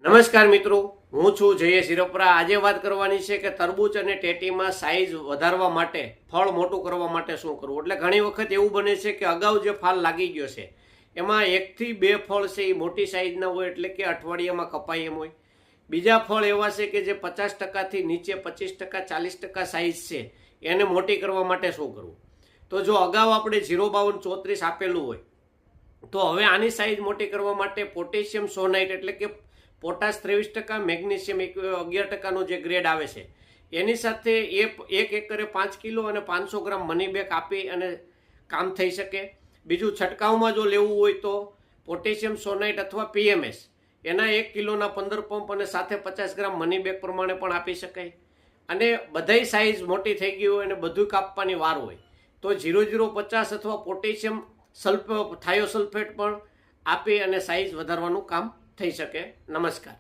નમસ્કાર મિત્રો, હું છું જયેશ હિરોપરા। આજે વાત કરવાની છે કે તરબૂચ અને ટેટીમાં સાઇઝ વધારવા માટે, ફળ મોટું કરવા માટે શું કરવું। એટલે ઘણી વખત એવું બને છે કે અગાઉ જે ફાલ લાગી ગયો છે એમાં 1 થી 2 ફળ છે એ મોટી સાઇઝના હોય, એટલે કે અઠવાડિયામાં કપાય એમ હોય। બીજા ફળ એવા છે કે જે 50%થી નીચે 25% 40% સાઇઝ છે, એને મોટી કરવા માટે શું કરવું। તો જો અગાઉ આપણે 05234 આપેલું હોય તો હવે આની સાઇઝ મોટી કરવા માટે પોટેશિયમ સોનાઇટ એટલે કે પોટાશ 23%, મેગ્નેશિયમ 11%નો જે ગ્રેડ આવે છે એની સાથે 1 એકરે 5 કિલો અને 500 ગ્રામ મની બેગ આપી અને કામ થઈ શકે। બીજું, છંટકાવમાં જો લેવું હોય તો પોટેશિયમ સોનાઇટ અથવા પીએમએસ એના 1 કિલોના 15 પંપ અને સાથે 50 ગ્રામ મની બેગ પ્રમાણે પણ આપી શકાય। અને બધાય સાઇઝ મોટી થઈ ગઈ હોય અને બધું કાપવાની વાર હોય તો 0050 અથવા પોટેશિયમ થાયોસલ્ફેટ પણ આપી અને સાઇઝ વધારવાનું કામ થઈ શકે। નમસ્કાર।